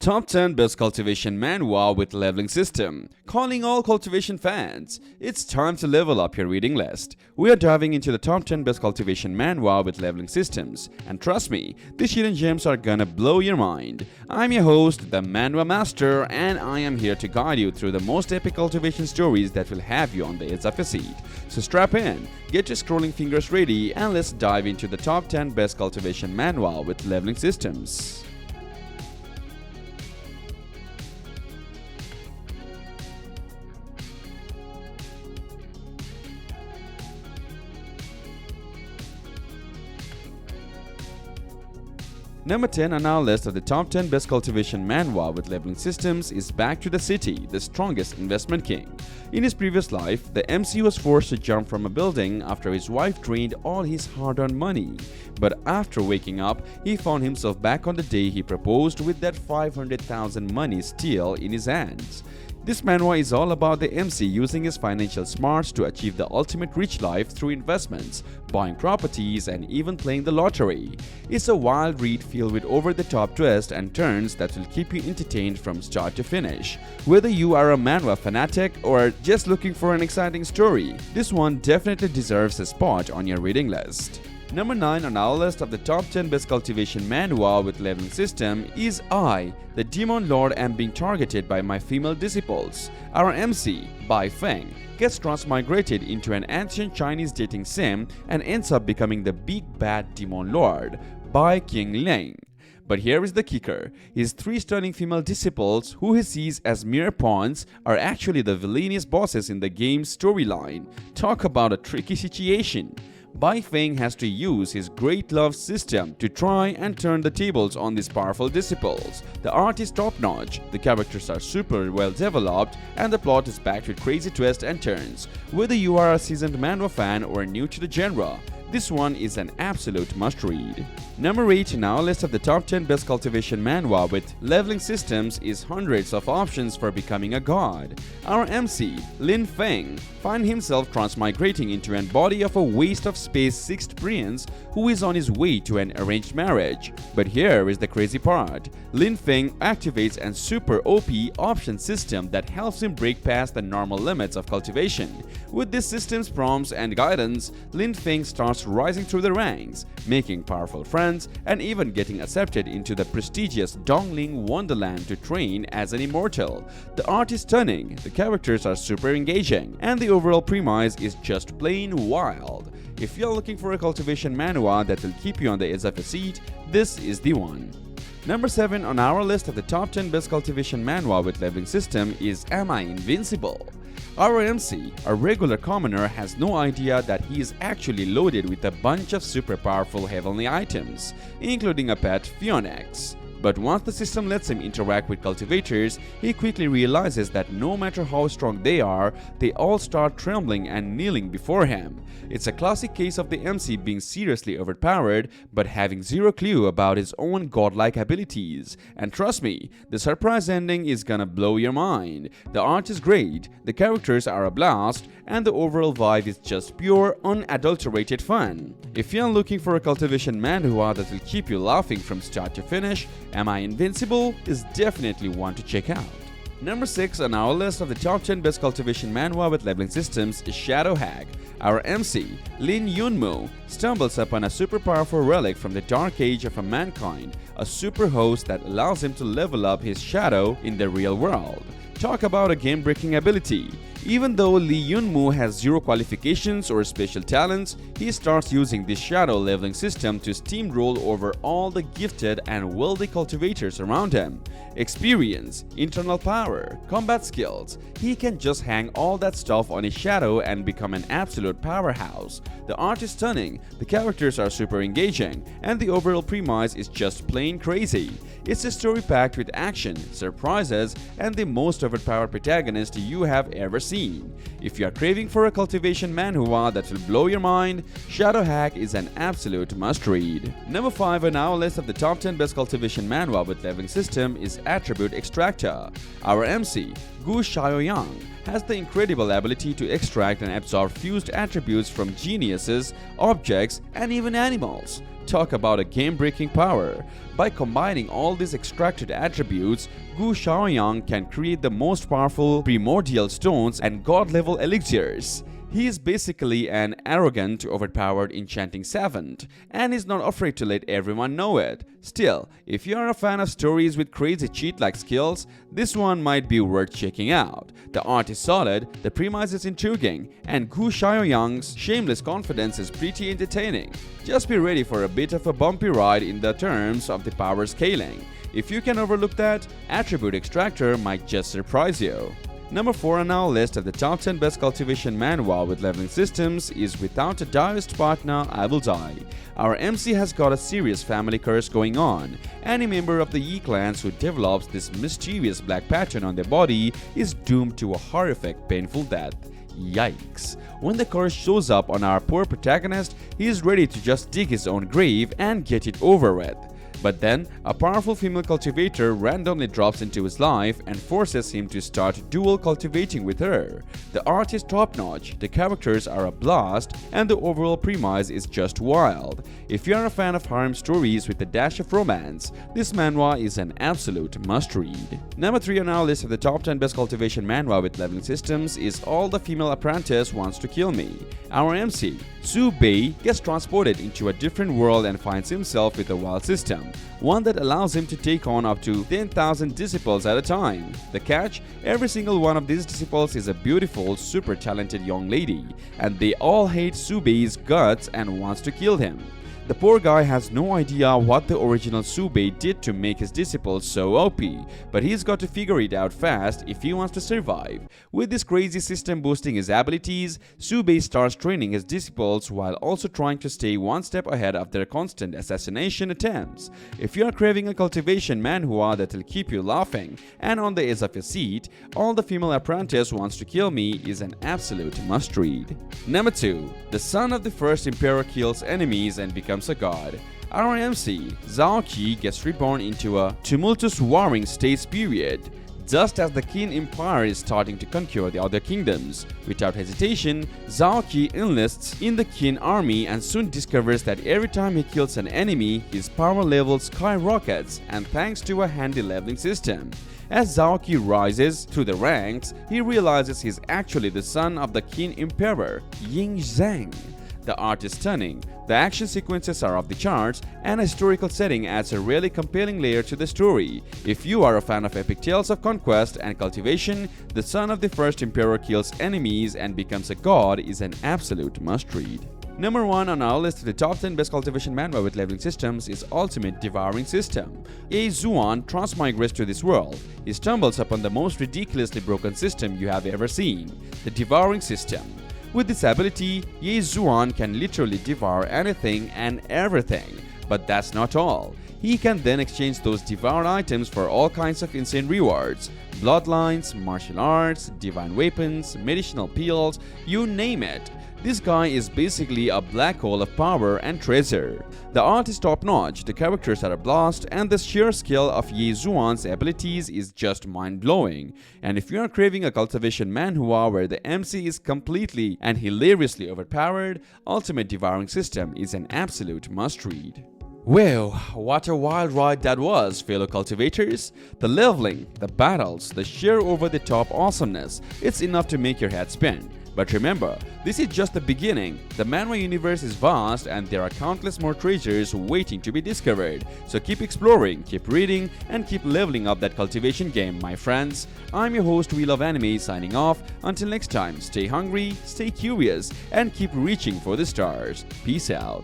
Top 10 Best Cultivation Manhua with Leveling System. Calling all cultivation fans, it's time to level up your reading list. We are diving into the top 10 best cultivation manhwa with leveling systems, and trust me, these hidden gems are gonna blow your mind. I'm your host, the Manhwa Master, and I am here to guide you through the most epic cultivation stories that will have you on the edge of your seat. So strap in, get your scrolling fingers ready, and let's dive into the top 10 best cultivation manhwa with leveling systems. Number 10 on our list of the top 10 best cultivation manhwa with leveling systems is Back to the City, the strongest investment king. In his previous life, the MC was forced to jump from a building after his wife drained all his hard-earned money. But after waking up, he found himself back on the day he proposed with that 500,000 money still in his hands. This manhwa is all about the MC using his financial smarts to achieve the ultimate rich life through investments, buying properties, and even playing the lottery. It's a wild read filled with over-the-top twists and turns that will keep you entertained from start to finish. Whether you are a manhwa fanatic or just looking for an exciting story, this one definitely deserves a spot on your reading list. Number 9 on our list of the top 10 best cultivation manhwa with leveling system is I, the Demon Lord, am being targeted by my female disciples. Our MC, by Fang, gets transmigrated into an ancient Chinese dating sim and ends up becoming the big bad Demon Lord, by King Leng. But here is the kicker, his 3 stunning female disciples, who he sees as mere pawns, are actually the villainous bosses in the game's storyline. Talk about a tricky situation. Bai Feng has to use his great love system to try and turn the tables on these powerful disciples. The art is top-notch, the characters are super well developed, and the plot is packed with crazy twists and turns. Whether you are a seasoned manhwa fan or new to the genre, this one is an absolute must-read. Number 8 in our list of the top 10 best cultivation manhwa with leveling systems is hundreds of options for becoming a god. Our MC, Lin Feng, finds himself transmigrating into an body of a waste of space sixth prince who is on his way to an arranged marriage. But here is the crazy part. Lin Feng activates a super OP option system that helps him break past the normal limits of cultivation. With this system's prompts and guidance, Lin Feng starts rising through the ranks, making powerful friends, and even getting accepted into the prestigious Dongling Wonderland to train as an immortal. The art is stunning, the characters are super engaging, and the overall premise is just plain wild. If you're looking for a cultivation manhwa that will keep you on the edge of your seat, this is the one. Number 7 on our list of the top 10 best cultivation manhwa with leveling system is I Invincible. Our MC, a regular commoner, has no idea that he is actually loaded with a bunch of super powerful heavenly items, including a pet Phoenix. But once the system lets him interact with cultivators, he quickly realizes that no matter how strong they are, they all start trembling and kneeling before him. It's a classic case of the MC being seriously overpowered but having zero clue about his own godlike abilities. And trust me, the surprise ending is gonna blow your mind. The art is great, the characters are a blast, and the overall vibe is just pure, unadulterated fun. If you're looking for a cultivation manhwa that will keep you laughing from start to finish, I Invincible is definitely one to check out. Number 6 on our list of the top 10 best cultivation manhwa with leveling systems is Shadow Hack. Our MC, Lin Yunmu, stumbles upon a super powerful relic from the dark age of mankind, a super host that allows him to level up his shadow in the real world. Talk about a game-breaking ability. Even though Lee Yunmu has zero qualifications or special talents, he starts using this shadow leveling system to steamroll over all the gifted and wealthy cultivators around him. Experience, internal power, combat skills, he can just hang all that stuff on his shadow and become an absolute powerhouse. The art is stunning, the characters are super engaging, and the overall premise is just plain crazy. It's a story packed with action, surprises, and the most overpowered protagonist you have ever seen. If you are craving for a cultivation manhwa that will blow your mind, Shadow Hack is an absolute must-read. Number 5 on our list of the top 10 best cultivation manhwa with leveling system is Attribute Extractor. Our MC, Gu Xiaoyang has the incredible ability to extract and absorb fused attributes from geniuses, objects, and even animals. Talk about a game-breaking power. By combining all these extracted attributes, Gu Xiaoyang can create the most powerful primordial stones and god-level elixirs. He is basically an arrogant, overpowered enchanting savant, and is not afraid to let everyone know it. Still, if you are a fan of stories with crazy cheat-like skills, this one might be worth checking out. The art is solid, the premise is intriguing, and Gu Xiaoyang's shameless confidence is pretty entertaining. Just be ready for a bit of a bumpy ride in the terms of the power scaling. If you can overlook that, Attribute Extractor might just surprise you. Number 4 on our list of the top 10 best cultivation manhwa with leveling systems is Without a Diarist Partner, I Will Die. Our MC has got a serious family curse going on. Any member of the Yi clans who develops this mischievous black pattern on their body is doomed to a horrific, painful death. Yikes. When the curse shows up on our poor protagonist, he is ready to just dig his own grave and get it over with. But then, a powerful female cultivator randomly drops into his life and forces him to start dual cultivating with her. The art is top-notch, the characters are a blast, and the overall premise is just wild. If you are a fan of harem stories with a dash of romance, this manhwa is an absolute must-read. Number 3 on our list of the top 10 best cultivation manhwa with leveling systems is All the Female Apprentice Wants to Kill Me. Our MC, Su Bei, gets transported into a different world and finds himself with a wild system, one that allows him to take on up to 10,000 disciples at a time. The catch? Every single one of these disciples is a beautiful, super talented young lady, and they all hate Su Bei's guts and wants to kill him. The poor guy has no idea what the original Su Bei did to make his disciples so OP, but he's got to figure it out fast if he wants to survive. With this crazy system boosting his abilities, Su Bei starts training his disciples while also trying to stay one step ahead of their constant assassination attempts. If you are craving a cultivation manhwa that'll keep you laughing and on the edge of your seat, All the Female Apprentice Wants to Kill Me is an absolute must-read. Number 2. The son of the first emperor kills enemies and becomes a god. Our MC, Zhao Qi, gets reborn into a tumultuous warring states period, just as the Qin Empire is starting to conquer the other kingdoms. Without hesitation, Zhao Qi enlists in the Qin army and soon discovers that every time he kills an enemy, his power level skyrockets, and thanks to a handy leveling system. As Zhao Qi rises through the ranks, he realizes he's actually the son of the Qin Emperor, Ying Zhang. The art is stunning, the action sequences are off the charts, and a historical setting adds a really compelling layer to the story. If you are a fan of epic tales of conquest and cultivation, the son of the first emperor kills enemies and becomes a god is an absolute must-read. Number 1 on our list of the top 10 best cultivation manhwa with leveling systems is Ultimate Devouring System. Ye Zuan transmigrates to this world. He stumbles upon the most ridiculously broken system you have ever seen, the Devouring System. With this ability, Ye Zuan can literally devour anything and everything. But that's not all. He can then exchange those devoured items for all kinds of insane rewards. Bloodlines, martial arts, divine weapons, medicinal pills, you name it. This guy is basically a black hole of power and treasure. The art is top-notch, the characters are a blast, and the sheer skill of Ye Zuan's abilities is just mind-blowing. And if you are craving a cultivation manhwa where the MC is completely and hilariously overpowered, Ultimate Devouring System is an absolute must-read. Well, what a wild ride that was, fellow cultivators. The leveling, the battles, the sheer over-the-top awesomeness, it's enough to make your head spin. But remember, this is just the beginning. The manhwa universe is vast and there are countless more treasures waiting to be discovered. So keep exploring, keep reading, and keep leveling up that cultivation game, my friends. I'm your host, We Love Anime, signing off. Until next time, stay hungry, stay curious, and keep reaching for the stars. Peace out.